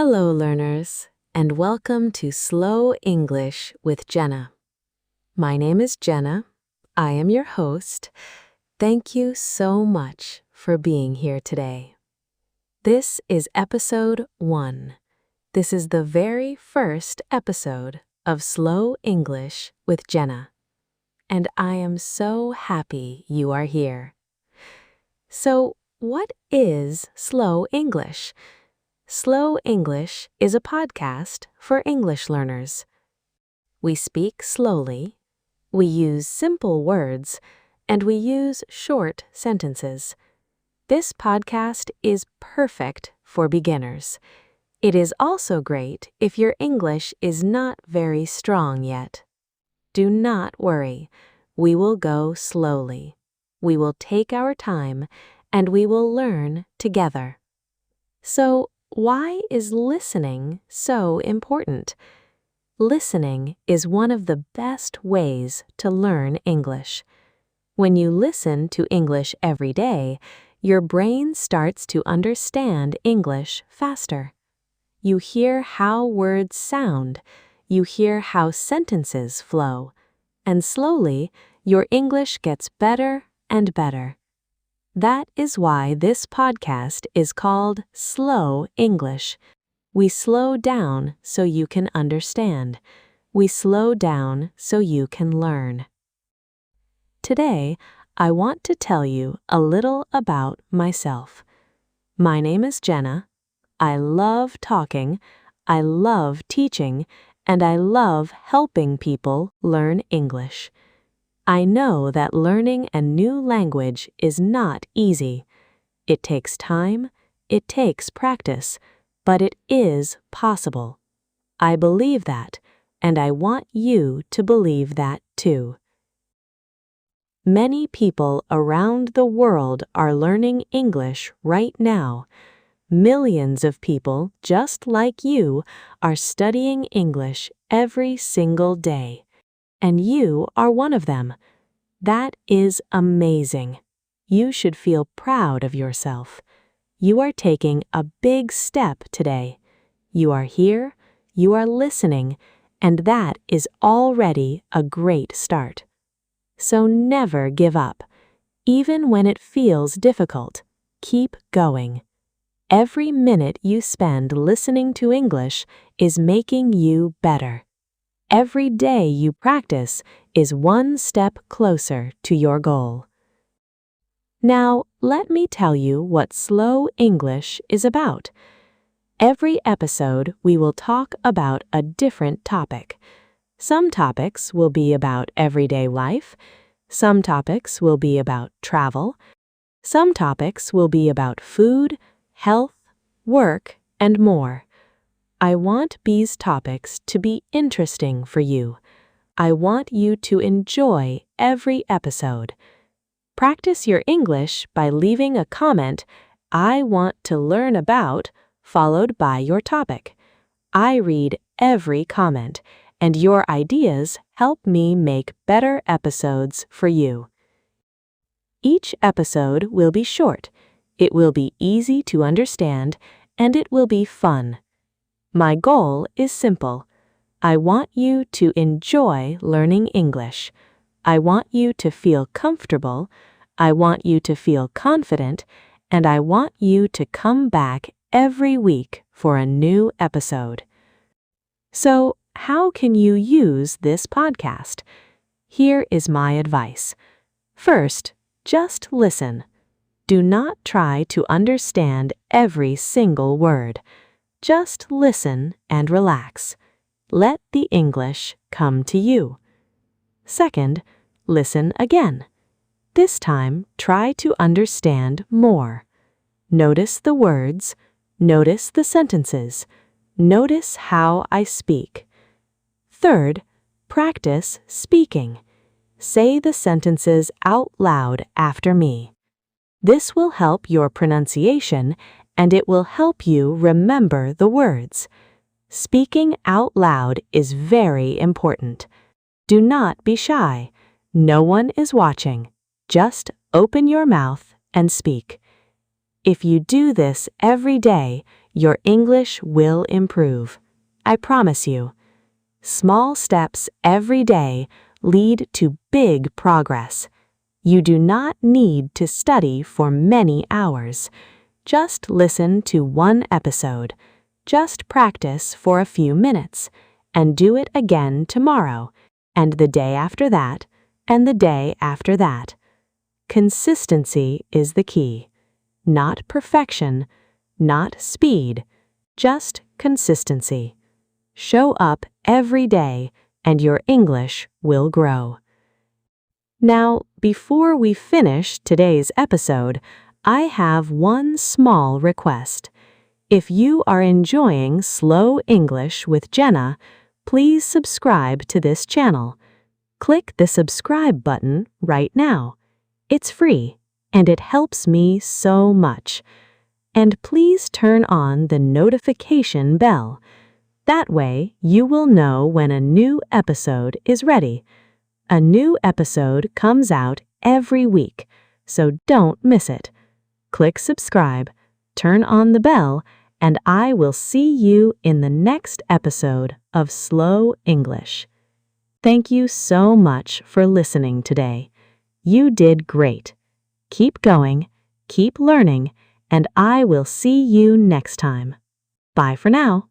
Hello, learners, and welcome to Slow English with Jenna. My name is Jenna. I am your host. Thank you so much for being here today. This is episode 1. This is the very first episode of Slow English with Jenna, and I am so happy you are here. So, what is Slow English? Slow English is a podcast for English learners. We speak slowly, we use simple words, and we use short sentences. This podcast is perfect for beginners. It is also great if your English is not very strong yet. Do not worry. We will go slowly. We will take our time, and we will learn together. So, why is listening so important? Listening is one of the best ways to learn English. When you listen to English every day, your brain starts to understand English faster. You hear how words sound, you hear how sentences flow, and slowly your English gets better and better. That is why this podcast is called Slow English. We slow down so you can understand. We slow down so you can learn. Today, I want to tell you a little about myself. My name is Jenna. I love talking, I love teaching, and I love helping people learn English. I know that learning a new language is not easy. It takes time, it takes practice, but it is possible. I believe that, and I want you to believe that too. Many people around the world are learning English right now. Millions of people just like you are studying English every single day. And you are one of them. That is amazing. You should feel proud of yourself. You are taking a big step today. You are here, you are listening, and that is already a great start. So never give up. Even when it feels difficult, keep going. Every minute you spend listening to English is making you better. Every day you practice is one step closer to your goal. Now, let me tell you what Slow English is about. Every episode, we will talk about a different topic. Some topics will be about everyday life. Some topics will be about travel. Some topics will be about food, health, work, and more. I want these topics to be interesting for you. I want you to enjoy every episode. Practice your English by leaving a comment, "I want to learn about," followed by your topic. I read every comment, and your ideas help me make better episodes for you. Each episode will be short. It will be easy to understand, and it will be fun. My goal is simple. I want you to enjoy learning English. I want you to feel comfortable. I want you to feel confident. And I want you to come back every week for a new episode. So, how can you use this podcast? Here is my advice. First, just listen. Do not try to understand every single word. Just listen and relax. Let the English come to you. Second, listen again. This time, try to understand more. Notice the words, notice the sentences, notice how I speak. Third, practice speaking. Say the sentences out loud after me. This will help your pronunciation, and it will help you remember the words. Speaking out loud is very important. Do not be shy. No one is watching. Just open your mouth and speak. If you do this every day, your English will improve. I promise you. Small steps every day lead to big progress. You do not need to study for many hours. Just listen to one episode. Just practice for a few minutes, and do it again tomorrow, and the day after that, and the day after that. Consistency is the key. Not perfection, not speed, just consistency. Show up every day, and your English will grow. Now, before we finish today's episode, I have one small request. If you are enjoying Slow English with Jenna, please subscribe to this channel. Click the subscribe button right now. It's free, and it helps me so much. And please turn on the notification bell. That way, you will know when a new episode is ready. A new episode comes out every week, so don't miss it. Click subscribe, turn on the bell, and I will see you in the next episode of Slow English. Thank you so much for listening today. You did great. Keep going, keep learning, and I will see you next time. Bye for now.